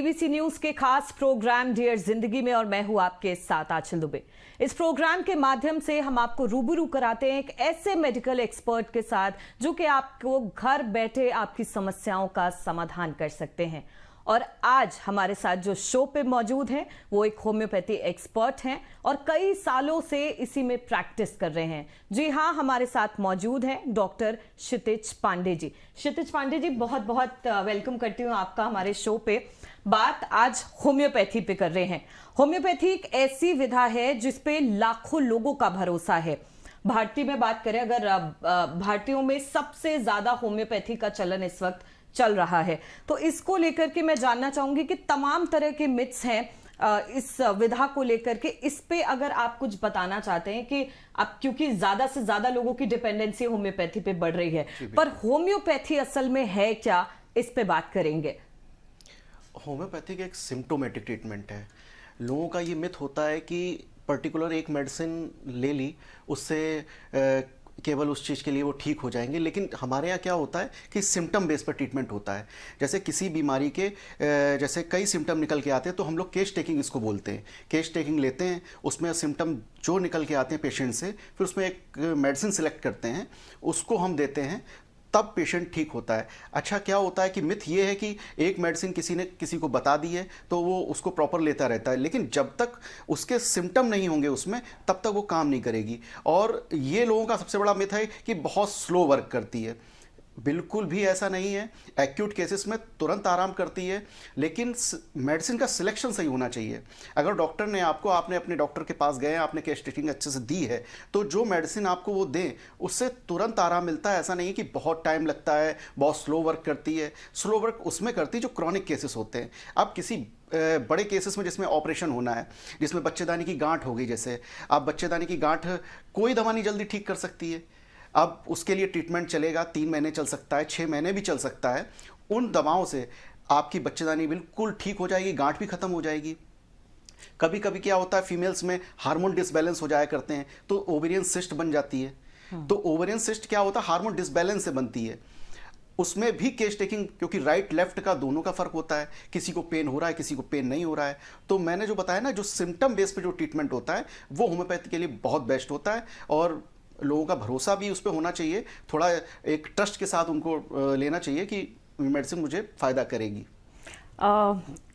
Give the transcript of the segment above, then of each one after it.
TVC news के खास programme dear जिंदगी में और मैं हूं आपके साथ आंचल दुबे। इस प्रोग्राम के माध्यम से हम आपको रूबरू कराते हैं एक ऐसे मेडिकल एक्सपर्ट के साथ जो कि आपको घर बैठे आपकी समस्याओं का समाधान कर सकते हैं। और आज हमारे साथ जो शो पे मौजूद हैं वो एक होम्योपैथी एक्सपर्ट हैं और कई सालों से इसी में प्रैक्टिस कर रहे हैं। जी हाँ, हमारे साथ मौजूद हैं डॉक्टर क्षितिज पांडे जी। क्षितिज पांडे जी, बहुत बहुत वेलकम करती हूँ आपका हमारे शो पे। बात आज होम्योपैथी पे कर रहे हैं। होम्योपैथी एक ऐसी विधा है जिसपे लाखों लोगों का भरोसा है। भारतीय में बात करें अगर भारतीयों में सबसे ज्यादा होम्योपैथी का चलन इस वक्त चल रहा है, तो इसको लेकर के मैं जानना चाहूंगी कि तमाम तरह के मिथ्स हैं इस विधा को लेकर के। इस पे अगर आप कुछ बताना चाहते हैं कि अब क्योंकि ज्यादा से ज्यादा लोगों की डिपेंडेंसी होम्योपैथी पे बढ़ रही है, पर होम्योपैथी असल में है क्या, इस पे बात करेंगे। होम्योपैथिक एक सिम्टोमेटिक ट्रीटमेंट है। लोगों का ये मिथ होता है कि पर्टिकुलर एक मेडिसिन ले ली उससे केवल उस चीज़ के लिए वो ठीक हो जाएंगे, लेकिन हमारे यहाँ क्या होता है कि सिम्टम बेस पर ट्रीटमेंट होता है। जैसे किसी बीमारी के जैसे कई सिम्टम निकल के आते हैं तो हम लोग केस टेकिंग इसको बोलते हैं। केस टेकिंग लेते हैं, उसमें सिम्टम जो निकल के आते हैं पेशेंट से, फिर उसमें एक मेडिसिन सिलेक्ट करते हैं, उसको हम देते हैं, तब पेशेंट ठीक होता है। अच्छा, क्या होता है कि मिथ ये है कि एक मेडिसिन किसी ने किसी को बता दी है तो वो उसको प्रॉपर लेता रहता है, लेकिन जब तक उसके सिम्टम नहीं होंगे उसमें, तब तक वो काम नहीं करेगी। और ये लोगों का सबसे बड़ा मिथ है कि बहुत स्लो वर्क करती है। बिल्कुल भी ऐसा नहीं है। एक्यूट केसेस में तुरंत आराम करती है, लेकिन मेडिसिन का सिलेक्शन सही होना चाहिए। अगर डॉक्टर ने आपने अपने डॉक्टर के पास गए, आपने केस ट्रीटिंग अच्छे से दी है, तो जो मेडिसिन आपको वो दें उससे तुरंत आराम मिलता है। ऐसा नहीं है कि बहुत टाइम लगता है, बहुत स्लो वर्क करती है। स्लो वर्क उसमें करती है जो क्रॉनिक केसेस होते हैं। अब किसी बड़े केसेस में जिसमें ऑपरेशन होना है, जिसमें बच्चेदानी की गांठ हो गई, जैसे अब बच्चेदानी की गांठ कोई दवा नहीं जल्दी ठीक कर सकती है। अब उसके लिए ट्रीटमेंट चलेगा, 3 महीने चल सकता है, 6 महीने भी चल सकता है। उन दवाओं से आपकी बच्चेदानी बिल्कुल ठीक हो जाएगी, गांठ भी खत्म हो जाएगी। कभी कभी क्या होता है, फीमेल्स में हार्मोन डिसबैलेंस हो जाया करते हैं तो ओवेरियन सिस्ट बन जाती है। तो ओवेरियन सिस्ट क्या होता है, हार्मोन डिसबैलेंस से बनती है। उसमें भी केस टेकिंग, क्योंकि राइट लेफ्ट का दोनों का फर्क होता है, किसी को पेन हो रहा है, किसी को पेन नहीं हो रहा है। तो मैंने जो बताया ना, जो सिम्टम बेस पे जो ट्रीटमेंट होता है वो होम्योपैथी के लिए बहुत बेस्ट होता है। और लोगों का भरोसा भी उस पर होना चाहिए, थोड़ा एक ट्रस्ट के साथ उनको लेना चाहिए कि मेडिसिन मुझे फ़ायदा करेगी।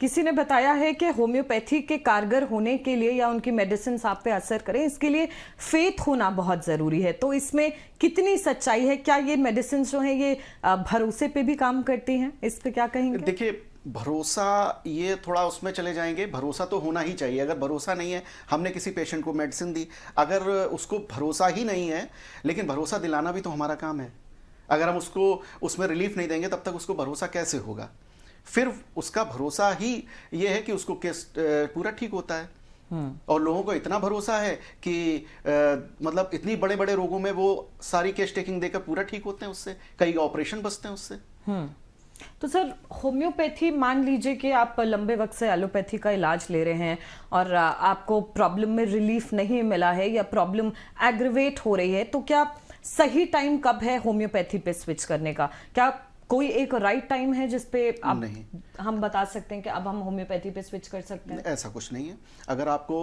किसी ने बताया है कि होम्योपैथी के कारगर होने के लिए या उनकी मेडिसिन आप पे असर करें, इसके लिए फेथ होना बहुत ज़रूरी है। तो इसमें कितनी सच्चाई है? क्या ये मेडिसिन जो है ये भरोसे पे भी काम करती हैं? इस पे क्या कहेंगे? देखिए, भरोसा ये थोड़ा उसमें चले जाएंगे। भरोसा तो होना ही चाहिए। अगर भरोसा नहीं है, हमने किसी पेशेंट को मेडिसिन दी, अगर उसको भरोसा ही नहीं है, लेकिन भरोसा दिलाना भी तो हमारा काम है। अगर हम उसको उसमें रिलीफ नहीं देंगे तब तक उसको भरोसा कैसे होगा? फिर उसका भरोसा ही ये है कि उसको केस पूरा ठीक होता है। और लोगों को इतना भरोसा है कि मतलब इतनी बड़े बड़े रोगों में वो सारी केस टेकिंग देकर पूरा ठीक होते हैं, उससे कई ऑपरेशन बचते हैं उससे। तो सर, होम्योपैथी, मान लीजिए कि आप लंबे वक्त से एलोपैथी का इलाज ले रहे हैं और आपको प्रॉब्लम में रिलीफ नहीं मिला है या प्रॉब्लम एग्रीवेट हो रही है, तो क्या सही टाइम कब है होम्योपैथी पे स्विच करने का? क्या कोई एक राइट टाइम है जिसपे आप हम बता सकते हैं कि अब हम होम्योपैथी पे स्विच कर सकते हैं? ऐसा कुछ नहीं है। अगर आपको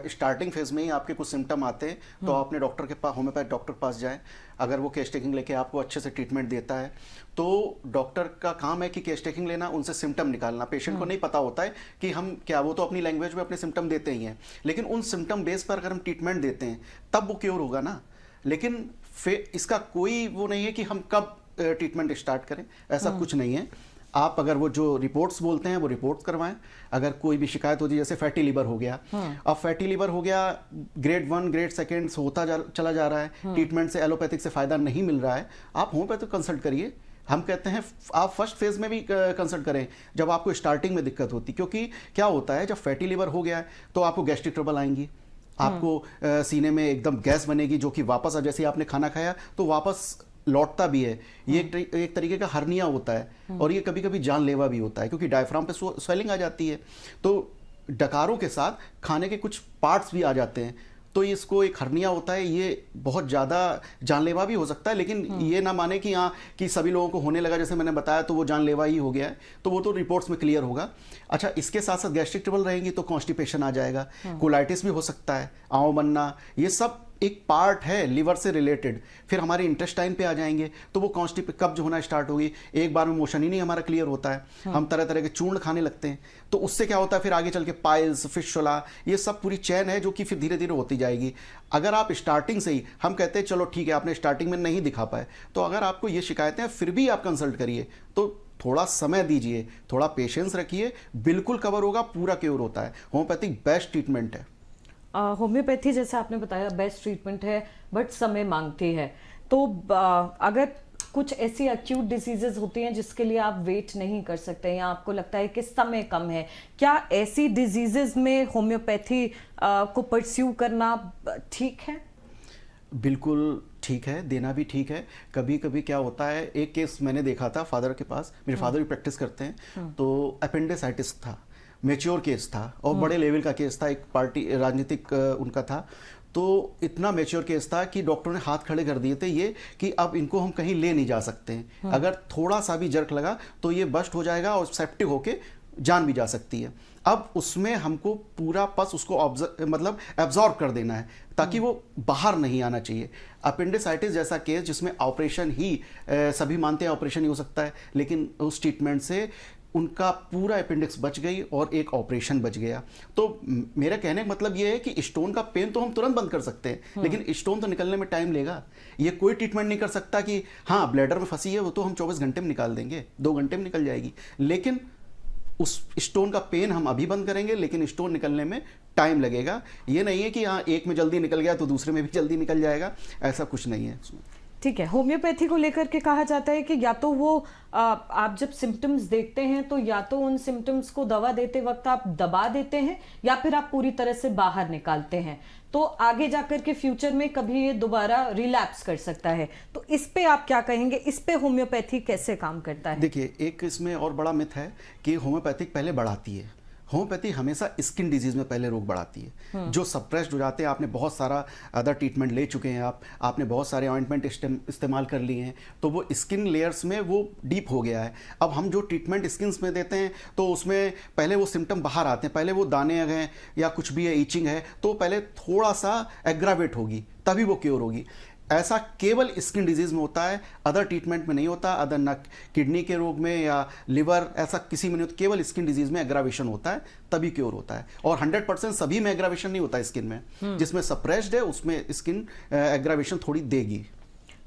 स्टार्टिंग फेज में ही आपके कुछ सिम्टम आते हैं तो अपने डॉक्टर के पास, होम्योपैथ डॉक्टर के पास जाएं। अगर वो केस टेकिंग लेके आपको अच्छे से ट्रीटमेंट देता है तो डॉक्टर का काम है कि केस टेकिंग लेना, उनसे सिम्टम निकालना। पेशेंट को नहीं पता होता है कि हम क्या, वो तो अपनी लैंग्वेज में अपने सिम्टम देते ही हैं, लेकिन उन सिम्टम बेस पर अगर हम ट्रीटमेंट देते हैं तब वो क्योर होगा ना। लेकिन इसका कोई वो नहीं है कि हम कब ट्रीटमेंट स्टार्ट करें, ऐसा कुछ नहीं है। आप अगर वो जो रिपोर्ट्स बोलते हैं वो रिपोर्ट्स करवाएं। अगर कोई भी शिकायत होती है, जैसे फैटी लिवर हो गया, अब फैटी लिवर हो गया, ग्रेड 1 ग्रेड 2 होता चला जा रहा है, ट्रीटमेंट से एलोपैथिक से फ़ायदा नहीं मिल रहा है, आप होम्योपैथिक कंसल्ट करिए। हम कहते हैं आप फर्स्ट फेज में भी कंसल्ट करें जब आपको स्टार्टिंग में दिक्कत होती, क्योंकि क्या होता है, जब फैटी लिवर हो गया है तो आपको गैस्ट्रिक ट्रबल आएंगी, आपको सीने में एकदम गैस बनेगी, जो कि वापस जैसे आपने खाना खाया तो वापस लौटता भी है। ये एक तरीके का हर्निया होता है और ये कभी कभी जानलेवा भी होता है, क्योंकि डायफ्राम पे स्वेलिंग आ जाती है। तो डकारों के साथ खाने के कुछ पार्ट्स भी आ जाते हैं, तो इसको एक हर्निया होता है, ये बहुत ज़्यादा जानलेवा भी हो सकता है, लेकिन ये ना माने कि हाँ कि सभी लोगों को होने लगा जैसे मैंने बताया तो वो जानलेवा ही हो गया है, तो वो तो रिपोर्ट्स में क्लियर होगा। अच्छा, इसके साथ साथ गैस्ट्रिक ट्रबल रहेंगी तो कॉन्स्टिपेशन आ जाएगा, कोलाइटिस भी हो सकता है, आंव बनना, ये सब एक पार्ट है लिवर से रिलेटेड। फिर हमारे इंटेस्टाइन पे आ जाएंगे तो वो कब्ज होना स्टार्ट होगी, एक बार में मोशन ही नहीं हमारा क्लियर होता है, हम तरह तरह के चूर्ण खाने लगते हैं, तो उससे क्या होता है फिर आगे चल के पाइल्स, फिस्टुला, ये सब पूरी चैन है जो कि फिर धीरे धीरे होती जाएगी। अगर आप स्टार्टिंग से ही, हम कहते हैं चलो ठीक है आपने स्टार्टिंग में नहीं दिखा पाए, तो अगर आपको ये शिकायतें फिर भी आप कंसल्ट करिए तो थोड़ा समय दीजिए, थोड़ा पेशेंस रखिए, बिल्कुल कवर होगा, पूरा क्योर होता है। होम्योपैथिक बेस्ट ट्रीटमेंट है। होम्योपैथी जैसे आपने बताया बेस्ट ट्रीटमेंट है बट समय मांगती है, तो अगर कुछ ऐसी एक्यूट डिसीजेज होती हैं जिसके लिए आप वेट नहीं कर सकते या आपको लगता है कि समय कम है, क्या ऐसी डिजीजेज में होम्योपैथी को परस्यू करना ठीक है? बिल्कुल ठीक है, देना भी ठीक है। कभी कभी क्या होता है, एक केस मैंने देखा था फादर के पास, मेरे फादर भी प्रैक्टिस करते हैं, तो अपेंडिसाइटिस था, मेच्योर केस था और बड़े लेवल का केस था, एक पार्टी राजनीतिक उनका था, तो इतना मेच्योर केस था कि डॉक्टर ने हाथ खड़े कर दिए थे ये कि अब इनको हम कहीं ले नहीं जा सकते हैं, अगर थोड़ा सा भी जर्क लगा तो ये बस्ट हो जाएगा और सेप्टिक होके जान भी जा सकती है। अब उसमें हमको पूरा पस उसको मतलब एब्जॉर्ब कर देना है ताकि वो बाहर नहीं आना चाहिए। अपेंडिसाइटिस जैसा केस जिसमें ऑपरेशन ही सभी मानते हैं ऑपरेशन ही हो सकता है, लेकिन उस ट्रीटमेंट से उनका पूरा अपेंडिक्स बच गई और एक ऑपरेशन बच गया। तो मेरा कहने का मतलब ये है कि स्टोन का पेन तो हम तुरंत बंद कर सकते हैं, लेकिन स्टोन तो निकलने में टाइम लेगा। ये कोई ट्रीटमेंट नहीं कर सकता कि हाँ ब्लैडर में फंसी है वो तो हम 24 घंटे में निकाल देंगे, 2 घंटे में निकल जाएगी, लेकिन उस स्टोन का पेन हम अभी बंद करेंगे, लेकिन स्टोन निकलने में टाइम लगेगा। ये नहीं है कि हाँ एक में जल्दी निकल गया तो दूसरे में भी जल्दी निकल जाएगा, ऐसा कुछ नहीं है उसमें। ठीक है, होम्योपैथी को लेकर के कहा जाता है कि या तो वो आप जब सिम्टम्स देखते हैं तो या तो उन सिम्टम्स को दवा देते वक्त आप दबा देते हैं या फिर आप पूरी तरह से बाहर निकालते हैं, तो आगे जाकर के फ्यूचर में कभी ये दोबारा रिलैप्स कर सकता है। तो इस पे आप क्या कहेंगे, इस पे होम्योपैथी कैसे काम करता है? देखिए, एक इसमें और बड़ा मिथ है कि होम्योपैथिक पहले बढ़ाती है। होम्योपैथी हमेशा स्किन डिजीज में पहले रोग बढ़ाती है, जो सप्रेस्ड हो जाते हैं। आपने बहुत सारा अदर ट्रीटमेंट ले चुके हैं, आपने बहुत सारे ऑइंटमेंट इस्तेमाल कर लिए हैं, तो वो स्किन लेयर्स में वो डीप हो गया है। अब हम जो ट्रीटमेंट स्किन में देते हैं तो उसमें पहले वो सिम्टम बाहर आते हैं, पहले वो दाने हैं या कुछ भी है, ईचिंग है, तो पहले थोड़ा सा एग्रावेट होगी तभी वो क्योर होगी। ऐसा केवल स्किन डिजीज में होता है, अदर ट्रीटमेंट में नहीं होता। अदर न किडनी के रोग में या लिवर, ऐसा किसी में नहीं होता, केवल स्किन डिजीज में एग्रावेशन होता है तभी क्योर होता है। और 100% सभी में एग्रावेशन नहीं होता है स्किन में, जिसमें सप्रेस्ड है उसमें स्किन एग्रावेशन थोड़ी देगी।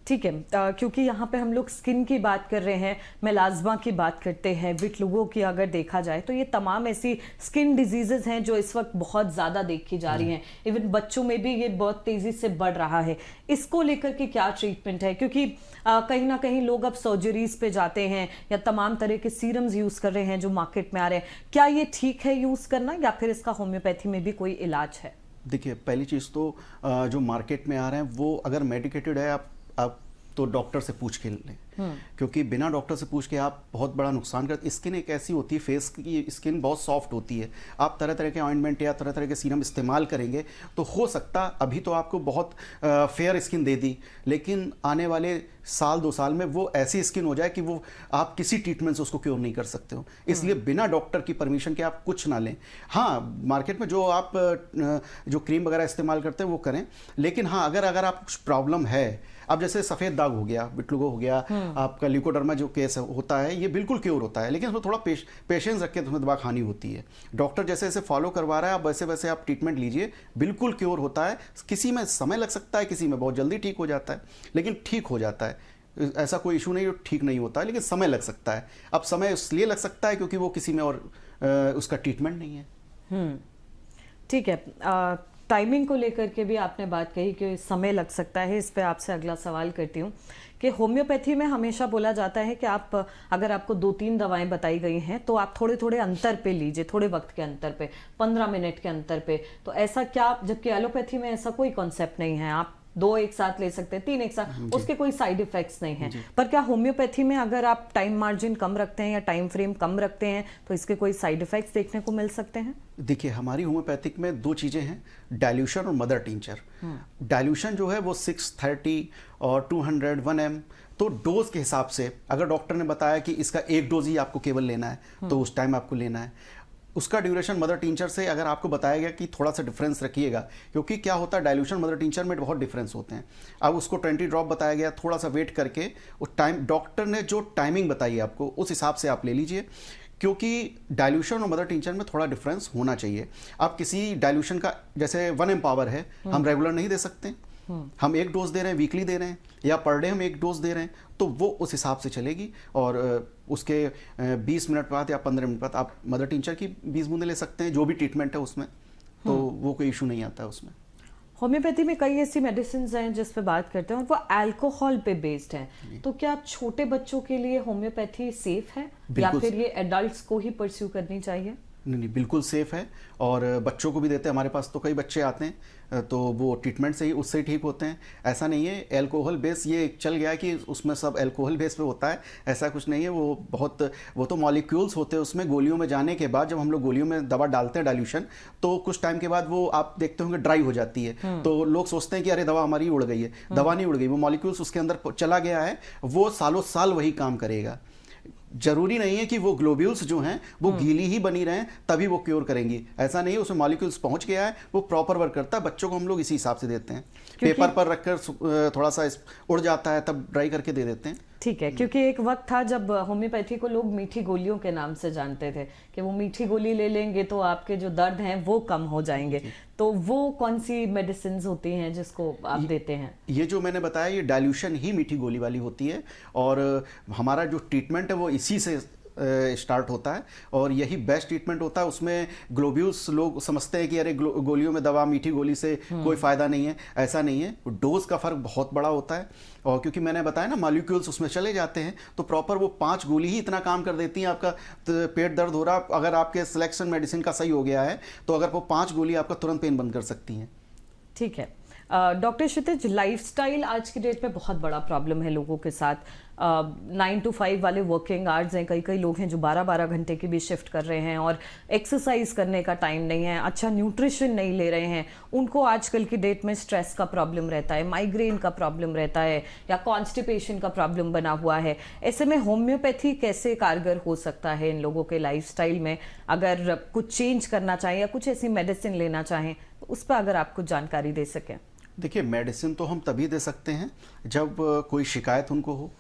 ठीक है, क्योंकि यहाँ पे हम लोग स्किन की बात कर रहे हैं, मेलाज्मा की बात करते हैं, विटलिगो की अगर देखा जाए तो ये तमाम ऐसी स्किन डिजीजेज हैं जो इस वक्त बहुत ज़्यादा देखी जा रही हैं। इवन बच्चों में भी ये बहुत तेज़ी से बढ़ रहा है। इसको लेकर के क्या ट्रीटमेंट है, क्योंकि कहीं ना कहीं लोग अब सर्जरीज पे जाते हैं या तमाम तरह के सीरम्स यूज़ कर रहे हैं जो मार्केट में आ रहे हैं, क्या ये ठीक है यूज़ करना या फिर इसका होम्योपैथी में भी कोई इलाज है? देखिए, पहली चीज़ तो जो मार्केट में आ रहे हैं वो अगर मेडिकेटेड है आप तो डॉक्टर से पूछ के लें, क्योंकि बिना डॉक्टर से पूछ के आप बहुत बड़ा नुकसान करते। स्किन एक ऐसी होती है, फेस की स्किन बहुत सॉफ्ट होती है, आप तरह तरह के ऑइंटमेंट या तरह तरह के सीरम इस्तेमाल करेंगे तो हो सकता अभी तो आपको बहुत फेयर स्किन दे दी, लेकिन आने वाले साल 2 साल में वो ऐसी स्किन हो जाए कि वो आप किसी ट्रीटमेंट से उसको क्योर नहीं कर सकते हो। इसलिए बिना डॉक्टर की परमिशन के आप कुछ ना लें। हाँ, मार्केट में जो आप जो क्रीम वगैरह इस्तेमाल करते हैं वो करें, लेकिन हाँ अगर आप कुछ प्रॉब्लम है, अब जैसे सफ़ेद दाग हो गया, विटलिगो हो गया, आपका ल्यूकोडर्मा जो केस होता है ये बिल्कुल क्योर होता है, लेकिन उसमें थोड़ा पेशेंस रख के उसमें दवा खानी होती है। डॉक्टर जैसे जैसे फॉलो करवा रहा है आप वैसे वैसे आप ट्रीटमेंट लीजिए, बिल्कुल क्योर होता है। किसी में समय लग सकता है, किसी में बहुत जल्दी ठीक हो जाता है, लेकिन ठीक हो जाता है। ऐसा कोई इशू नहीं जो ठीक नहीं होता है, लेकिन समय लग सकता है। अब समय इसलिए लग सकता है क्योंकि वो किसी में और उसका ट्रीटमेंट नहीं है। ठीक है, टाइमिंग को लेकर के भी आपने बात कही कि समय लग सकता है। इस पे आपसे अगला सवाल करती हूँ कि होम्योपैथी में हमेशा बोला जाता है कि आप अगर आपको 2-3 दवाएं बताई गई हैं तो आप थोड़े थोड़े अंतर पे लीजिए, थोड़े वक्त के अंतर पे, 15 मिनट के अंतर पे। तो ऐसा क्या, जबकि एलोपैथी में ऐसा कोई कॉन्सेप्ट नहीं है, आप 2 एक साथ ले सकते हैं, 3 एक साथ, उसके कोई साइड इफेक्ट्स नहीं है। पर क्या होम्योपैथी में अगर आप टाइम मार्जिन कम रखते हैं या टाइम फ्रेम कम रखते हैं तो इसके कोई साइड इफेक्ट्स देखने को मिल सकते हैं? देखिए, हमारी होम्योपैथिक में 2 चीज़ें हैं, डाइल्यूशन और मदर टिंचर। डाइल्यूशन जो है वो 630 और 200 1 ml, तो डोज के हिसाब से अगर डॉक्टर ने बताया कि इसका 1 डोज ही आपको केवल लेना है तो उस टाइम आपको लेना है। उसका ड्यूरेशन मदर टिंचर से अगर आपको बताया गया कि थोड़ा सा डिफरेंस रखिएगा, क्योंकि क्या होता है डाइल्यूशन मदर टिंचर में बहुत डिफरेंस होते हैं। अब उसको 20 ड्रॉप बताया गया, थोड़ा सा वेट करके उस टाइम डॉक्टर ने जो टाइमिंग बताई है आपको उस हिसाब से आप ले लीजिए, क्योंकि डाइल्यूशन और मदर टिंचर में थोड़ा डिफरेंस होना चाहिए। आप किसी डाइल्यूशन का जैसे 1 ml पावर है, हम रेगुलर नहीं दे सकते, हम 1 डोज दे रहे हैं, वीकली दे रहे हैं या पर डे हम 1 डोज दे रहे हैं, तो वो उस हिसाब से चलेगी। और उसके 20 मिनट बाद या 15 मिनट बाद आप मदर टिंचर की 20 बूंदें ले सकते हैं, जो भी ट्रीटमेंट है उसमें, तो वो कोई इशू नहीं आता है उसमें। होम्योपैथी में कई ऐसी मेडिसिन हैं जिस पे बात करते हैं और वो अल्कोहल पे बेस्ड हैं, तो क्या छोटे बच्चों के लिए होम्योपैथी सेफ है या फिर ये एडल्ट्स को ही परस्यू करनी चाहिए? नहीं, बिल्कुल सेफ है, और बच्चों को भी देते हैं। हमारे पास तो कई बच्चे आते हैं तो वो ट्रीटमेंट से ही उससे ही ठीक होते हैं। ऐसा नहीं है अल्कोहल बेस ये चल गया है कि उसमें सब अल्कोहल बेस पे होता है, ऐसा कुछ नहीं है। वो तो मॉलिक्यूल्स होते हैं उसमें। गोलियों में जाने के बाद जब हम लोग गोलियों में दवा डालते हैं डाइल्यूशन, तो कुछ टाइम के बाद वो आप देखते होंगे ड्राई हो जाती है, तो लोग सोचते हैं कि अरे दवा हमारी उड़ गई है। दवा नहीं उड़ गई, वो मॉलिक्यूल्स उसके अंदर चला गया है, वो सालों साल वही काम करेगा। जरूरी नहीं है कि वो ग्लोब्यूल्स जो हैं वो गीली ही बनी रहें तभी वो क्योर करेंगी, ऐसा नहीं है। उसमें मॉलिक्यूल्स पहुंच गया है, वो प्रॉपर वर्क करता है। बच्चों को हम लोग इसी हिसाब से देते हैं, पेपर पर रखकर थोड़ा सा उड़ जाता है तब ड्राई करके दे देते हैं। ठीक है, क्योंकि एक वक्त था जब होम्योपैथी को लोग मीठी गोलियों के नाम से जानते थे कि वो मीठी गोली ले लेंगे तो आपके जो दर्द हैं वो कम हो जाएंगे, तो वो कौन सी मेडिसिन होती हैं जिसको आप देते हैं? ये जो मैंने बताया ये डाइल्यूशन ही मीठी गोली वाली होती है, और हमारा जो ट्रीटमेंट है वो इसी से स्टार्ट होता है, और यही बेस्ट ट्रीटमेंट होता है। उसमें ग्लोब्यूल्स लोग समझते हैं कि अरे गोलियों में दवा, मीठी गोली से कोई फ़ायदा नहीं है, ऐसा नहीं है। डोज का फ़र्क बहुत बड़ा होता है, और क्योंकि मैंने बताया ना मॉलिक्यूल्स उसमें चले जाते हैं, तो प्रॉपर वो 5 गोली ही इतना काम कर देती हैं। आपका पेट दर्द हो रहा, अगर आपके सिलेक्शन मेडिसिन का सही हो गया है तो अगर वो 5 गोली आपका तुरंत पेन बंद कर सकती हैं। ठीक है डॉक्टर क्षितिज, लाइफस्टाइल आज की डेट में बहुत बड़ा प्रॉब्लम है लोगों के साथ। 9 to 5 वाले वर्किंग आवर्स हैं, कई लोग हैं जो 12-12 घंटे की भी शिफ्ट कर रहे हैं और एक्सरसाइज करने का टाइम नहीं है, अच्छा न्यूट्रिशन नहीं ले रहे हैं। उनको आजकल की डेट में स्ट्रेस का प्रॉब्लम रहता है, माइग्रेन का प्रॉब्लम रहता है या कॉन्स्टिपेशन का प्रॉब्लम बना हुआ है। ऐसे में होम्योपैथी कैसे कारगर हो सकता है इन लोगों के लाइफस्टाइल में? अगर कुछ चेंज करना चाहें या कुछ ऐसी मेडिसिन लेना चाहें तो उस पर अगर आप कुछ जानकारी दे सकें। देखिए, मेडिसिन तो हम तभी दे सकते हैं जब कोई शिकायत उनको हो,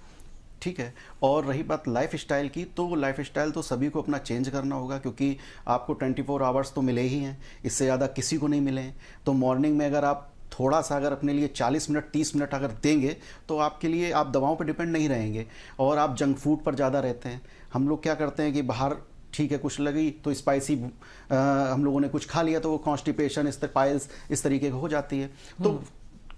ठीक है। और रही बात लाइफ स्टाइल की, तो लाइफ स्टाइल तो सभी को अपना चेंज करना होगा, क्योंकि आपको 24 आवर्स तो मिले ही हैं, इससे ज़्यादा किसी को नहीं मिले हैं। तो मॉर्निंग में अगर आप थोड़ा सा अगर अपने लिए 40 मिनट 30 मिनट अगर देंगे तो आपके लिए, आप दवाओं पर डिपेंड नहीं रहेंगे। और आप जंक फूड पर ज़्यादा रहते हैं। हम लोग क्या करते हैं कि बाहर ठीक है कुछ लगी तो स्पाइसी हम लोगों ने कुछ खा लिया तो वो कॉन्स्टिपेशन, पाइल्स इस तरीके की हो जाती है। तो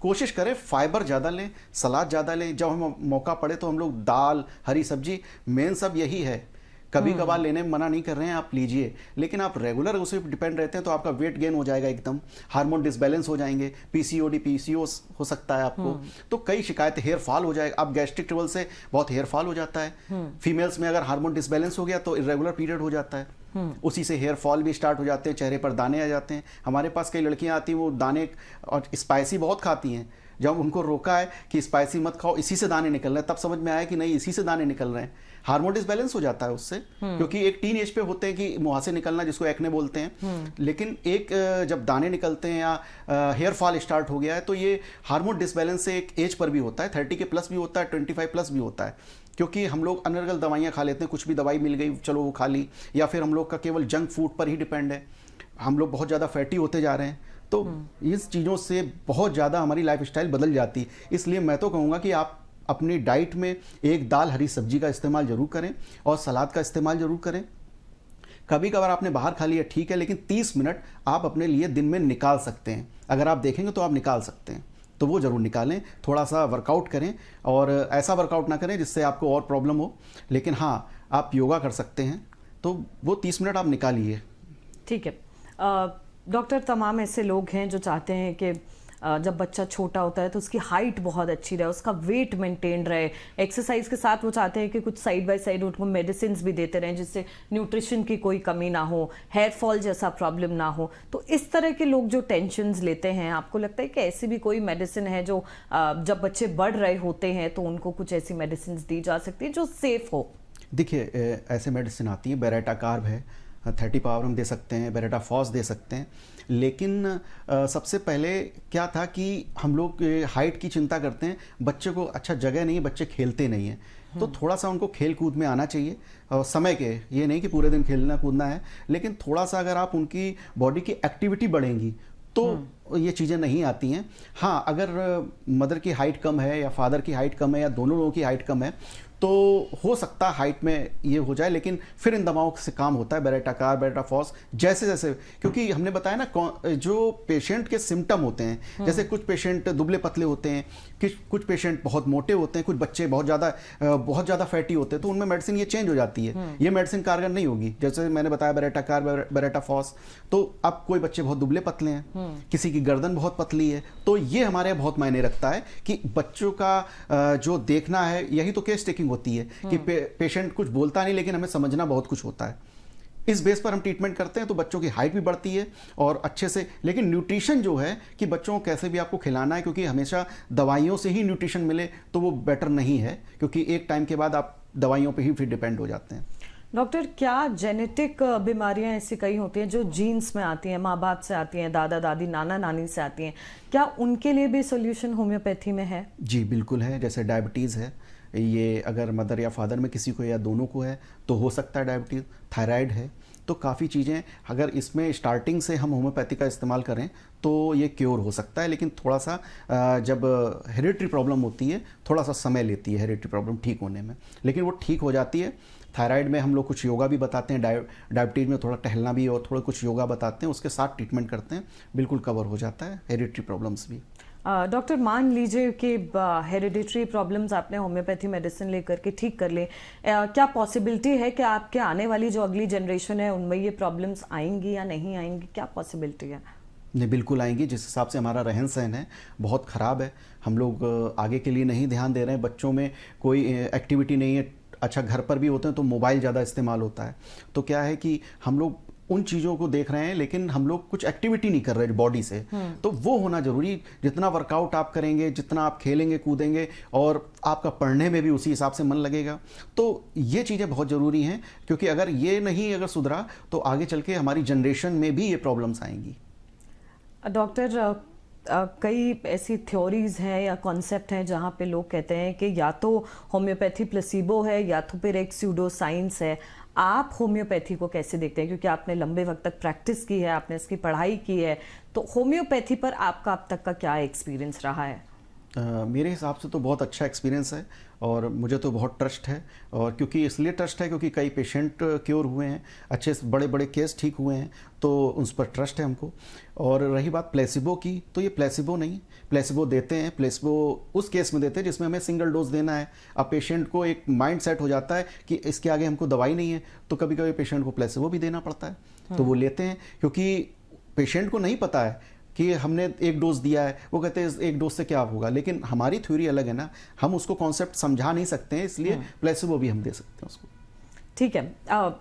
कोशिश करें फाइबर ज़्यादा लें, सलाद ज़्यादा लें। जब हम मौका पड़े तो हम लोग दाल, हरी सब्जी, मेन सब यही है। कभी कभार लेने में मना नहीं कर रहे हैं, आप लीजिए, लेकिन आप रेगुलर उसे डिपेंड रहते हैं तो आपका वेट गेन हो जाएगा, एकदम हार्मोन डिसबैलेंस हो जाएंगे, पीसीओडी, पीसीओएस हो सकता है आपको। तो कई शिकायतें, हेयर फॉल हो जाएगा। अब गैस्ट्रिक ट्रबल से बहुत हेयर फॉल हो जाता है। फीमेल्स में अगर हार्मोन डिसबैलेंस हो गया तो इरेगुलर पीरियड हो जाता है, उसी से हेयर फॉल भी स्टार्ट हो जाते हैं, चेहरे पर दाने आ जाते हैं। हमारे पास कई लड़कियां आती हैं, वो दाने और स्पाइसी बहुत खाती हैं। जब उनको रोका है कि स्पाइसी मत खाओ, इसी से दाने निकल रहे हैं, तब समझ में आया कि नहीं, इसी से दाने निकल रहे हैं। हार्मोन डिसबैलेंस हो जाता है उससे, क्योंकि एक टीन एज पे होते हैं कि मुहासे निकलना, जिसको एक्ने बोलते हैं, लेकिन एक जब दाने निकलते हैं या हेयर फॉल स्टार्ट हो गया है तो ये हार्मोन डिसबैलेंस से एक एज पर भी होता है, 30 के प्लस भी होता है, 25 प्लस भी होता है। क्योंकि हम लोग अनर्गल दवाइयाँ खा लेते हैं, कुछ भी दवाई मिल गई चलो वो खा ली, या फिर हम लोग का केवल जंक फूड पर ही डिपेंड है, हम लोग बहुत ज़्यादा फैटी होते जा रहे हैं। तो इस चीज़ों से बहुत ज़्यादा हमारी लाइफ स्टाइल बदल जाती है। इसलिए मैं तो कहूँगा कि आप अपनी डाइट में एक दाल, हरी सब्जी का इस्तेमाल जरूर करें और सलाद का इस्तेमाल जरूर करें। कभी कभार आपने बाहर खा लिया ठीक है, लेकिन 30 मिनट आप अपने लिए दिन में निकाल सकते हैं। अगर आप देखेंगे तो आप निकाल सकते हैं, तो वो ज़रूर निकालें। थोड़ा सा वर्कआउट करें, और ऐसा वर्कआउट ना करें जिससे आपको और प्रॉब्लम हो, लेकिन हाँ आप योगा कर सकते हैं, तो वो 30 मिनट आप निकालिए। ठीक है डॉक्टर, तमाम ऐसे लोग हैं जो चाहते हैं कि जब बच्चा छोटा होता है तो उसकी हाइट बहुत अच्छी रहे, उसका वेट मेंटेन रहे, एक्सरसाइज के साथ वो चाहते हैं कि कुछ साइड बाय साइड उनको मेडिसिन भी देते रहें जिससे न्यूट्रिशन की कोई कमी ना हो, हेयर फॉल जैसा प्रॉब्लम ना हो। तो इस तरह के लोग जो टेंशन्स लेते हैं, आपको लगता है कि ऐसी भी कोई मेडिसिन है जो जब बच्चे बढ़ रहे होते हैं तो उनको कुछ ऐसी मेडिसिन दी जा सकती है जो सेफ हो? देखिए, ऐसे मेडिसिन आती है, बेरेटा कार्ब है, 30 पावर हम दे सकते हैं, बेरेटा फॉस दे सकते हैं। लेकिन सबसे पहले क्या था कि हम लोग हाइट की चिंता करते हैं, बच्चे को अच्छा जगह नहीं है, बच्चे खेलते नहीं हैं, तो थोड़ा सा उनको खेल कूद में आना चाहिए। और समय के, ये नहीं कि पूरे दिन खेलना कूदना है, लेकिन थोड़ा सा अगर आप उनकी बॉडी की एक्टिविटी बढ़ेंगी तो ये चीज़ें नहीं आती हैं। हाँ, अगर मदर की हाइट कम है या फादर की हाइट कम है या दोनों लोगों की हाइट कम है तो हो सकता है हाइट में ये हो जाए, लेकिन फिर इन दवाओं से काम होता है, बेरेटा कार्ब, बेरेटा फॉस, जैसे जैसे, क्योंकि हमने बताया ना जो पेशेंट के सिम्टम होते हैं, जैसे कुछ पेशेंट दुबले पतले होते हैं, कुछ पेशेंट बहुत मोटे होते हैं, कुछ बच्चे बहुत ज़्यादा फैटी होते हैं, तो उनमें मेडिसिन ये चेंज हो जाती है। ये मेडिसिन कारगर नहीं होगी। जैसे मैंने बताया बेरेटा कार्ब, बेरेटा फॉस, तो अब कोई बच्चे बहुत दुबले पतले हैं, किसी की गर्दन बहुत पतली है, तो ये हमारे यहाँ बहुत मायने रखता है कि बच्चों का जो देखना है, यही तो केस टेकिंग होती है कि पेशेंट कुछ बोलता नहीं लेकिन हमें समझना बहुत कुछ होता है। इस बेस पर हम ट्रीटमेंट करते हैं तो बच्चों की हाइट भी बढ़ती है और अच्छे से। लेकिन न्यूट्रिशन जो है कि बच्चों को कैसे भी आपको खिलाना है, क्योंकि हमेशा दवाइयों से ही न्यूट्रिशन मिले तो वो बेटर नहीं है, क्योंकि एक टाइम के बाद आप दवाइयों पे ही फिर डिपेंड हो जाते हैं। डॉक्टर, क्या जेनेटिक बीमारियां ऐसी कई होती हैं जो जीन्स में आती हैं, माँ बाप से आती हैं, दादा दादी नाना नानी से आती हैं, क्या उनके लिए भी सोल्यूशन होम्योपैथी में है? जी बिल्कुल है। जैसे डायबिटीज़ है, ये अगर मदर या फादर में किसी को या दोनों को है तो हो सकता है डायबिटीज़। थायराइड है, तो काफ़ी चीज़ें अगर इसमें स्टार्टिंग से हम होम्योपैथी का इस्तेमाल करें तो ये क्योर हो सकता है। लेकिन थोड़ा सा जब हेरिडिटरी प्रॉब्लम होती है थोड़ा सा समय लेती है हेरिडिटरी प्रॉब्लम ठीक होने में, लेकिन वो ठीक हो जाती है। थायराइड में हम लोग कुछ योगा भी बताते हैं, डायबिटीज़ में थोड़ा टहलना भी और थोड़ा कुछ योगा बताते हैं, उसके साथ ट्रीटमेंट करते हैं, बिल्कुल कवर हो जाता है हेरिडिटरी प्रॉब्लम्स भी। डॉक्टर, मान लीजिए कि हेरिडिटरी प्रॉब्लम्स आपने होम्योपैथी मेडिसिन लेकर के ठीक कर ले, क्या पॉसिबिलिटी है कि आपके आने वाली जो अगली जनरेशन है उनमें ये प्रॉब्लम्स आएंगी या नहीं आएंगी? क्या पॉसिबिलिटी है? नहीं, बिल्कुल आएंगी। जिस हिसाब से हमारा रहन सहन है बहुत ख़राब है, हम लोग आगे के लिए नहीं ध्यान दे रहे हैं, बच्चों में कोई एक्टिविटी नहीं है। अच्छा, घर पर भी होते हैं तो मोबाइल ज़्यादा इस्तेमाल होता है, तो क्या है कि हम लोग उन चीज़ों को देख रहे हैं लेकिन हम लोग कुछ एक्टिविटी नहीं कर रहे बॉडी से, तो वो होना जरूरी। जितना वर्कआउट आप करेंगे, जितना आप खेलेंगे कूदेंगे और आपका पढ़ने में भी उसी हिसाब से मन लगेगा, तो ये चीज़ें बहुत ज़रूरी हैं, क्योंकि अगर ये नहीं अगर सुधरा तो आगे चल के हमारी जनरेशन में भी ये प्रॉब्लम्स आएंगी। डॉक्टर, कई ऐसी थ्योरीज हैं या कॉन्सेप्ट हैं जहाँ पे लोग कहते हैं कि या तो होम्योपैथी प्लेसिबो है या तो फिर एक स्यूडो साइंस है। आप होम्योपैथी को कैसे देखते हैं? क्योंकि आपने लंबे वक्त तक प्रैक्टिस की है, आपने इसकी पढ़ाई की है, तो होम्योपैथी पर आपका अब तक का क्या एक्सपीरियंस रहा है? मेरे हिसाब से तो बहुत अच्छा एक्सपीरियंस है और मुझे तो बहुत ट्रस्ट है। और क्योंकि इसलिए ट्रस्ट है क्योंकि कई पेशेंट क्योर हुए हैं, अच्छे बड़े बड़े केस ठीक हुए हैं, तो उस पर ट्रस्ट है हमको। और रही बात प्लेसिबो की, तो ये प्लेसिबो नहीं, प्लेसिबो देते हैं, प्लेसिबो उस केस में देते हैं जिसमें हमें सिंगल डोज देना है। अब पेशेंट को एक माइंड सेट हो जाता है कि इसके आगे हमको दवाई नहीं है, तो कभी कभी पेशेंट को प्लेसिबो भी देना पड़ता है, तो वो लेते हैं। क्योंकि पेशेंट को नहीं पता है कि हमने एक डोज दिया है, वो कहते हैं एक डोज से क्या होगा, लेकिन हमारी थ्योरी अलग है ना, हम उसको कॉन्सेप्ट समझा नहीं सकते हैं, इसलिए प्लेसिबो भी हम दे सकते हैं उसको। ठीक है।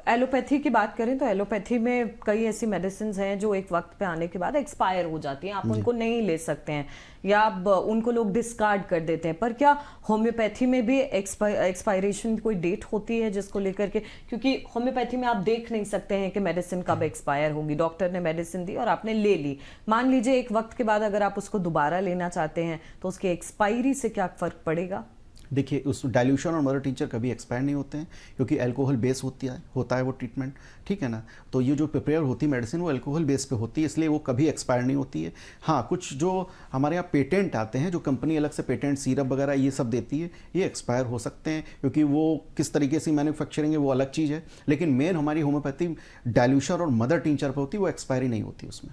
एलोपैथी की बात करें तो एलोपैथी में कई ऐसी मेडिसिन हैं जो एक वक्त पे आने के बाद एक्सपायर हो जाती हैं, आप उनको नहीं ले सकते हैं या उनको लोग डिस्कार्ड कर देते हैं। पर क्या होम्योपैथी में भी एक्सपायरेशन कोई डेट होती है जिसको लेकर के? क्योंकि होम्योपैथी में आप देख नहीं सकते हैं कि मेडिसिन कब एक्सपायर होगी। डॉक्टर ने मेडिसिन दी और आपने ले ली, मान लीजिए एक वक्त के बाद अगर आप उसको दोबारा लेना चाहते हैं तो उसकी एक्सपायरी से क्या फर्क पड़ेगा? देखिए, उस डाइल्यूशन और मदर टिंचर कभी एक्सपायर नहीं होते हैं, क्योंकि अल्कोहल बेस होता है वो ट्रीटमेंट, ठीक है ना। तो ये जो प्रिपेयर होती है मेडिसिन वो अल्कोहल बेस पे होती है, इसलिए वो कभी एक्सपायर नहीं होती है। हाँ, कुछ जो हमारे यहाँ पेटेंट आते हैं, जो कंपनी अलग से पेटेंट सिरप वगैरह ये सब देती है, ये एक्सपायर हो सकते हैं, क्योंकि वो किस तरीके से मैन्युफैक्चरिंग है वो अलग चीज़ है। लेकिन मेन हमारी होम्योपैथी डाइल्यूशन और मदर टिंचर पर होती है, वो एक्सपायरी नहीं होती उसमें।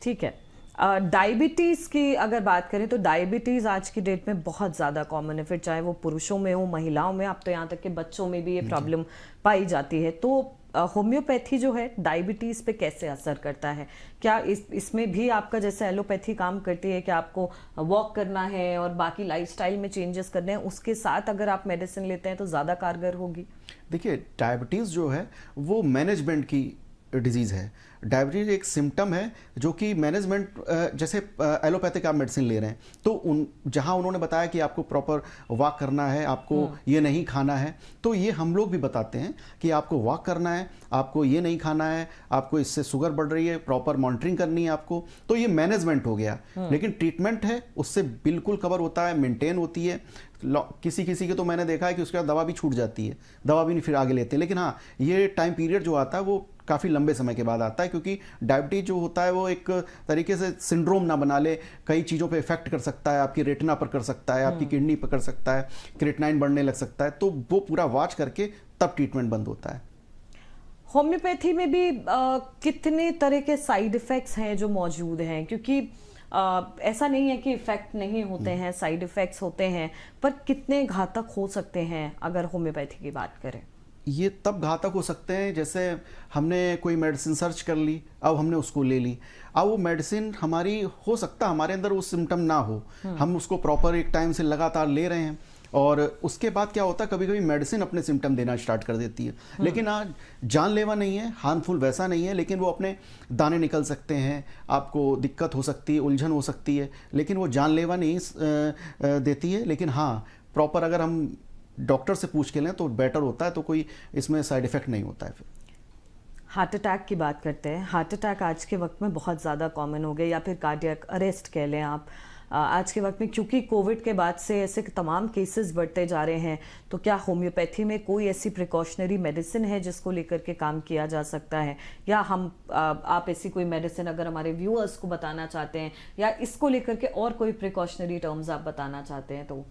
ठीक है। डायबिटीज़ की अगर बात करें तो डायबिटीज़ आज की डेट में बहुत ज़्यादा कॉमन है, फिर चाहे वो पुरुषों में हो, महिलाओं में, अब तो यहाँ तक कि बच्चों में भी ये प्रॉब्लम पाई जाती है। तो होम्योपैथी जो है डायबिटीज पे कैसे असर करता है? क्या इसमें भी आपका जैसे एलोपैथी काम करती है कि आपको वॉक करना है और बाकी लाइफस्टाइल में चेंजेस करने हैं, उसके साथ अगर आप मेडिसिन लेते हैं तो ज़्यादा कारगर होगी? देखिए, डायबिटीज़ जो है वो मैनेजमेंट की डिजीज़ है। डायबिटीज़ एक सिम्टम है जो कि मैनेजमेंट, जैसे एलोपैथिक आप मेडिसिन ले रहे हैं तो जहाँ उन्होंने बताया कि आपको प्रॉपर वॉक करना है, आपको ये नहीं खाना है, तो ये हम लोग भी बताते हैं कि आपको वॉक करना है, आपको ये नहीं खाना है, आपको इससे शुगर बढ़ रही है, प्रॉपर मॉनिटरिंग करनी है आपको, तो ये मैनेजमेंट हो गया। लेकिन ट्रीटमेंट है उससे बिल्कुल कवर होता है, मेंटेन होती है। किसी किसी के तो मैंने देखा है कि उसके बाद दवा भी छूट जाती है, दवा भी नहीं फिर आगे लेते हैं। लेकिन हाँ, ये टाइम पीरियड जो आता है वो काफ़ी लंबे समय के बाद आता है, क्योंकि डायबिटीज जो होता है वो एक तरीके से सिंड्रोम ना बना ले, कई चीज़ों पे इफेक्ट कर सकता है, आपकी रेटिना पर कर सकता है, आपकी किडनी पर कर सकता है, क्रिएटिनाइन बढ़ने लग सकता है, तो वो पूरा वॉच करके तब ट्रीटमेंट बंद होता है। होम्योपैथी में भी कितने तरह के साइड इफेक्ट्स हैं जो मौजूद हैं? क्योंकि ऐसा नहीं है कि इफेक्ट नहीं होते हैं, साइड इफेक्ट्स होते हैं, पर कितने घातक हो सकते हैं अगर होम्योपैथी की बात करें? ये तब घातक हो सकते हैं जैसे हमने कोई मेडिसिन सर्च कर ली, अब हमने उसको ले ली, अब वो मेडिसिन हमारी हो सकता हमारे अंदर वो सिम्टम ना हो, हम उसको प्रॉपर एक टाइम से लगातार ले रहे हैं, और उसके बाद क्या होता है कभी कभी मेडिसिन अपने सिम्टम देना स्टार्ट कर देती है। लेकिन आज जानलेवा नहीं है, हार्मफुल वैसा नहीं है, लेकिन वो अपने दाने निकल सकते हैं, आपको दिक्कत हो सकती है, उलझन हो सकती है, लेकिन वो जानलेवा नहीं देती है। लेकिन हाँ, प्रॉपर अगर हम डॉक्टर से पूछ के लें तो बेटर होता है, तो कोई इसमें साइड इफेक्ट नहीं होता है। फिर हार्ट अटैक की बात करते हैं। हार्ट अटैक आज के वक्त में बहुत ज़्यादा कॉमन हो गए, या फिर कार्डियक अरेस्ट कह लें आप। आज के वक्त में क्योंकि कोविड के बाद से ऐसे तमाम केसेस बढ़ते जा रहे हैं, तो क्या होम्योपैथी में कोई ऐसी प्रिकॉशनरी मेडिसिन है जिसको लेकर के काम किया जा सकता है? या आप ऐसी कोई मेडिसिन अगर हमारे व्यूअर्स को बताना चाहते हैं, या इसको लेकर के और कोई प्रिकॉशनरी टर्म्स आप बताना चाहते हैं, तो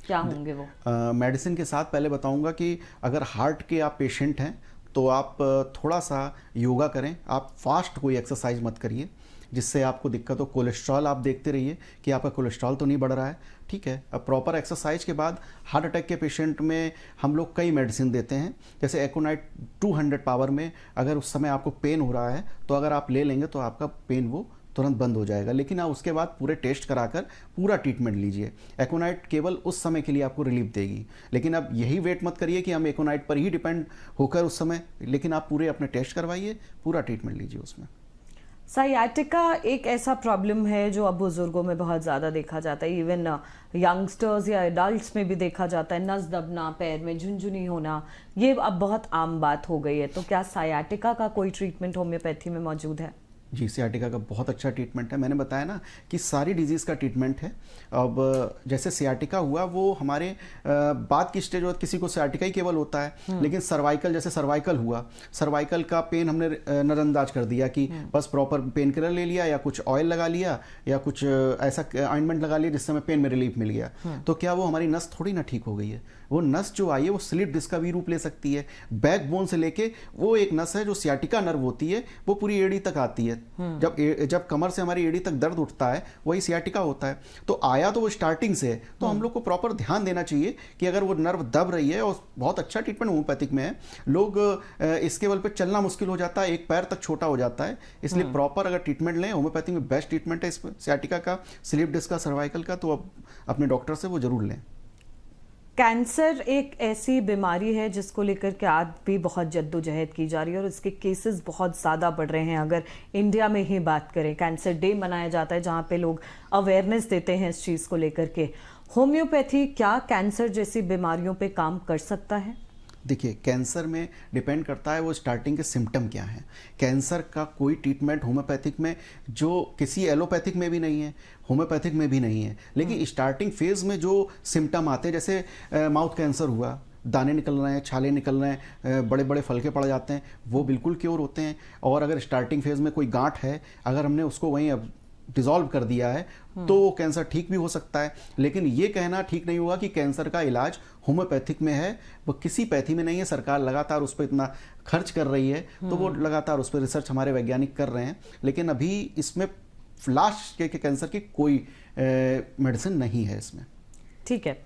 क्या होंगे वो? मेडिसिन के साथ पहले बताऊंगा कि अगर हार्ट के आप पेशेंट हैं तो आप थोड़ा सा योगा करें, आप फास्ट कोई एक्सरसाइज मत करिए जिससे आपको दिक्कत हो। कोलेस्ट्रॉल आप देखते रहिए कि आपका कोलेस्ट्रॉल तो नहीं बढ़ रहा है, ठीक है। अब प्रॉपर एक्सरसाइज के बाद हार्ट अटैक के पेशेंट में हम लोग कई मेडिसिन देते हैं, जैसे एकोनाइट 200 पावर में अगर उस समय आपको पेन हो रहा है तो अगर आप ले लेंगे तो आपका पेन वो तुरंत बंद हो जाएगा। लेकिन आप उसके बाद पूरे टेस्ट कराकर पूरा ट्रीटमेंट लीजिए। एकोनाइट केवल उस समय के लिए आपको रिलीफ देगी, लेकिन अब यही वेट मत करिए कि हम एकोनाइट पर ही डिपेंड होकर उस समय, लेकिन आप पूरे अपने टेस्ट करवाइए, पूरा ट्रीटमेंट लीजिए उसमें। साइयाटिका एक ऐसा प्रॉब्लम है जो अब बुजुर्गों में बहुत ज़्यादा देखा जाता है, इवन यंगस्टर्स या एडल्ट्स में भी देखा जाता है। नस दबना, पैर में झुनझुनी होना, ये अब बहुत आम बात हो गई है। तो क्या साइयाटिका का कोई ट्रीटमेंट होम्योपैथी में मौजूद है? जी, सियाटिका का बहुत अच्छा ट्रीटमेंट है। मैंने बताया ना कि सारी डिजीज़ का ट्रीटमेंट है। अब जैसे सियाटिका हुआ वो हमारे बाद की स्टेज, किसी को सियाटिका ही केवल होता है, लेकिन सर्वाइकल, जैसे सर्वाइकल हुआ, सर्वाइकल का पेन हमने नज़रअंदाज कर दिया कि बस प्रॉपर पेन किलर ले लिया या कुछ ऑयल लगा लिया या कुछ ऐसा ऑइंटमेंट लगा लिया जिससे हमें पेन में रिलीफ मिल गया, तो क्या वो हमारी नस थोड़ी ना ठीक हो गई है। वो नस जो आई है वो स्लिप डिस्क का भी रूप ले सकती है। बैकबोन से लेके वो एक नस है जो सियाटिका नर्व होती है, वो पूरी एड़ी तक आती है। जब कमर से हमारी एड़ी तक दर्द उठता है वही सियाटिका होता है। तो आया तो वो स्टार्टिंग से है, तो हम लोग को प्रॉपर ध्यान देना चाहिए कि अगर वो नर्व दब रही है, और बहुत अच्छा ट्रीटमेंट होम्योपैथिक में है, लोग इसके बल पे चलना मुश्किल हो जाता है, एक पैर तक छोटा हो जाता है, इसलिए प्रॉपर अगर ट्रीटमेंट लें, होम्योपैथिक में बेस्ट ट्रीटमेंट है इसमें सियाटिका का, स्लिप डिस्क का, सर्वाइकल का, तो अब अपने डॉक्टर से वो जरूर लें। कैंसर एक ऐसी बीमारी है जिसको लेकर के आज भी बहुत जद्दोजहद की जा रही है, और इसके केसेस बहुत ज़्यादा बढ़ रहे हैं। अगर इंडिया में ही बात करें, कैंसर डे मनाया जाता है जहाँ पे लोग अवेयरनेस देते हैं इस चीज़ को लेकर के। होम्योपैथी क्या कैंसर जैसी बीमारियों पे काम कर सकता है? देखिए, कैंसर में डिपेंड करता है वो स्टार्टिंग के सिम्टम क्या हैं। कैंसर का कोई ट्रीटमेंट होम्योपैथिक में जो किसी एलोपैथिक में भी नहीं है, होम्योपैथिक में भी नहीं है, लेकिन स्टार्टिंग फेज में जो सिम्टम आते हैं, जैसे माउथ कैंसर हुआ, दाने निकल रहे हैं, छाले निकल रहे हैं, बड़े बड़े फलके पड़ जाते हैं, वो बिल्कुल क्योर होते हैं। और अगर स्टार्टिंग फेज में कोई गांठ है, अगर हमने उसको वहीं अब डिसॉल्व कर दिया है तो वो कैंसर ठीक भी हो सकता है। लेकिन ये कहना ठीक नहीं होगा कि कैंसर का इलाज होम्योपैथिक में है, वो किसी पैथी में नहीं है। सरकार लगातार उस पर इतना खर्च कर रही है, तो वो लगातार उस पर रिसर्च हमारे वैज्ञानिक कर रहे हैं, लेकिन अभी इसमें लास्ट के कैंसर की कोई मेडिसिन नहीं है इसमें। ठीक है,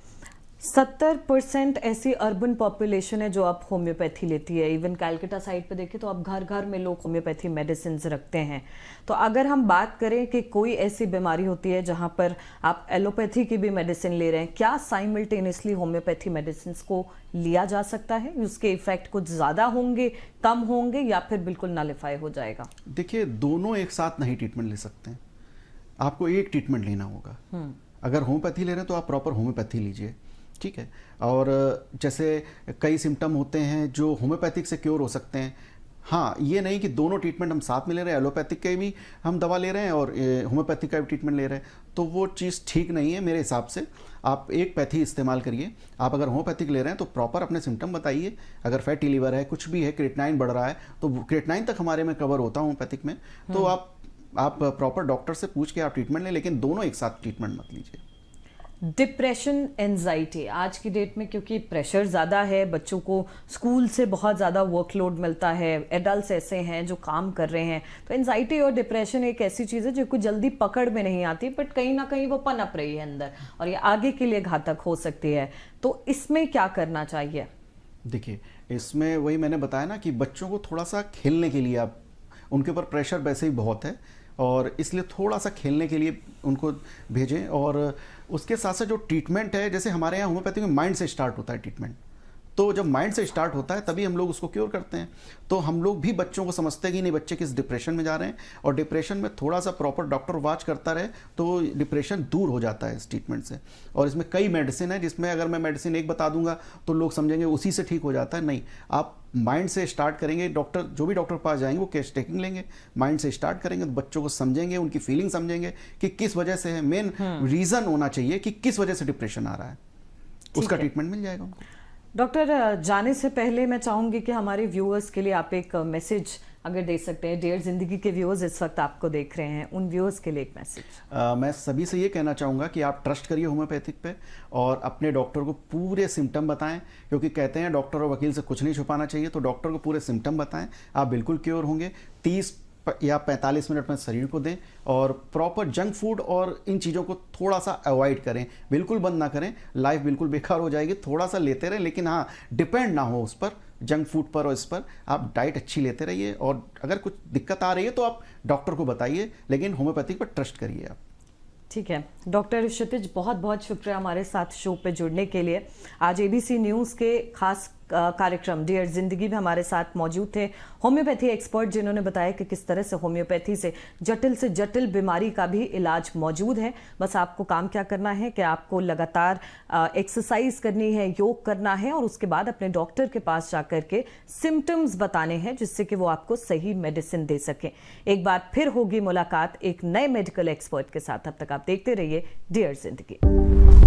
70% ऐसी अर्बन पॉपुलेशन है जो अब होम्योपैथी लेती है। इवन कैलकाटा साइड पे देखें तो अब घर घर में लोग होम्योपैथी मेडिसिन रखते हैं। तो अगर हम बात करें कि कोई ऐसी बीमारी होती है जहां पर आप एलोपैथी की भी मेडिसिन ले रहे हैं, क्या साइमल्टेनियसली होम्योपैथी मेडिसिन को लिया जा सकता है? उसके इफेक्ट कुछ ज़्यादा होंगे, कम होंगे, या फिर बिल्कुल नलिफाई हो जाएगा? देखिए, दोनों एक साथ नहीं ट्रीटमेंट ले सकते हैं, आपको एक ट्रीटमेंट लेना होगा। अगर होम्योपैथी ले रहे हैं तो आप प्रॉपर होम्योपैथी लीजिए, ठीक है। और जैसे कई सिम्टम होते हैं जो होम्योपैथिक से क्योर हो सकते हैं। हाँ, ये नहीं कि दोनों ट्रीटमेंट हम साथ में ले रहे हैं, एलोपैथिक के भी हम दवा ले रहे हैं और होम्योपैथिक का भी ट्रीटमेंट ले रहे हैं, तो वो चीज़ ठीक नहीं है मेरे हिसाब से। आप एक पैथी इस्तेमाल करिए। आप अगर होम्योपैथिक ले रहे हैं तो प्रॉपर अपने सिम्टम बताइए। अगर फैटी लीवर है, कुछ भी है, क्रिएटिनाइन बढ़ रहा है, तो क्रिएटिनाइन तक हमारे में कवर होता है होम्योपैथिक में। तो आप प्रॉपर डॉक्टर से पूछ के आप ट्रीटमेंट लें, लेकिन दोनों एक साथ ट्रीटमेंट मत लीजिए। डिप्रेशन, एंजाइटी आज की डेट में, क्योंकि प्रेशर ज़्यादा है, बच्चों को स्कूल से बहुत ज़्यादा वर्कलोड मिलता है, एडल्ट्स ऐसे हैं जो काम कर रहे हैं, तो एंजाइटी और डिप्रेशन एक ऐसी चीज़ है जो कोई जल्दी पकड़ में नहीं आती, बट कहीं ना कहीं वो पनप रही है अंदर और ये आगे के लिए घातक हो सकती है। तो इसमें क्या करना चाहिए? देखिए, इसमें वही मैंने बताया ना कि बच्चों को थोड़ा सा खेलने के लिए, आप उनके ऊपर प्रेशर वैसे ही बहुत है और इसलिए थोड़ा सा खेलने के लिए उनको भेजें। और उसके साथ साथ जो ट्रीटमेंट है, जैसे हमारे यहाँ होम्योपैथी में माइंड से स्टार्ट होता है ट्रीटमेंट, तो जब माइंड से स्टार्ट होता है तभी हम लोग उसको क्योर करते हैं। तो हम लोग भी बच्चों को समझते हैं कि नहीं, बच्चे किस डिप्रेशन में जा रहे हैं, और डिप्रेशन में थोड़ा सा प्रॉपर डॉक्टर वॉच करता रहे तो डिप्रेशन दूर हो जाता है इस ट्रीटमेंट से। और इसमें कई मेडिसिन है, जिसमें अगर मैं मेडिसिन एक बता दूंगा तो लोग समझेंगे उसी से ठीक हो जाता है। नहीं, आप माइंड से स्टार्ट करेंगे। डॉक्टर, जो भी डॉक्टर के पास जाएंगे वो केस टेकिंग लेंगे, माइंड से स्टार्ट करेंगे तो बच्चों को समझेंगे, उनकी फीलिंग समझेंगे कि किस वजह से है। मेन रीज़न होना चाहिए कि किस वजह से डिप्रेशन आ रहा है, उसका ट्रीटमेंट मिल जाएगा उनको। डॉक्टर, जाने से पहले मैं चाहूंगी कि हमारे व्यूअर्स के लिए आप एक मैसेज अगर दे सकते हैं। डियर जिंदगी के व्यूअर्स इस वक्त आपको देख रहे हैं, उन व्यूअर्स के लिए एक मैसेज। मैं सभी से ये कहना चाहूँगा कि आप ट्रस्ट करिए होम्योपैथिक पे और अपने डॉक्टर को पूरे सिम्टम बताएं, क्योंकि कहते हैं डॉक्टर और वकील से कुछ नहीं छुपाना चाहिए। तो डॉक्टर को पूरे सिम्टम बताएं, आप बिल्कुल क्योर होंगे। 30 या 45 मिनट में शरीर को दें और प्रॉपर जंक फूड और इन चीज़ों को थोड़ा सा अवॉइड करें, बिल्कुल बंद ना करें। लाइफ बिल्कुल बेकार हो जाएगी। थोड़ा सा लेते रहें, लेकिन हाँ, डिपेंड ना हो उस पर, जंक फूड पर और इस पर। आप डाइट अच्छी लेते रहिए और अगर कुछ दिक्कत आ रही है तो आप डॉक्टर को बताइए, लेकिन होम्योपैथिक पर ट्रस्ट करिए आप। ठीक है डॉक्टर क्षितिज, बहुत बहुत शुक्रिया हमारे साथ शो पे जुड़ने के लिए। आज एबीसी न्यूज़ के खास कार्यक्रम डियर जिंदगी में हमारे साथ मौजूद थे होम्योपैथी एक्सपर्ट, जिन्होंने बताया कि किस तरह से होम्योपैथी से जटिल बीमारी का भी इलाज मौजूद है। बस आपको काम क्या करना है कि आपको लगातार एक्सरसाइज करनी है, योग करना है और उसके बाद अपने डॉक्टर के पास जाकर के सिम्टम्स बताने हैं, जिससे कि वो आपको सही मेडिसिन दे सकें। एक बार फिर होगी मुलाकात एक नए मेडिकल एक्सपर्ट के साथ। तब तक आप देखते रहिए डियर जिंदगी।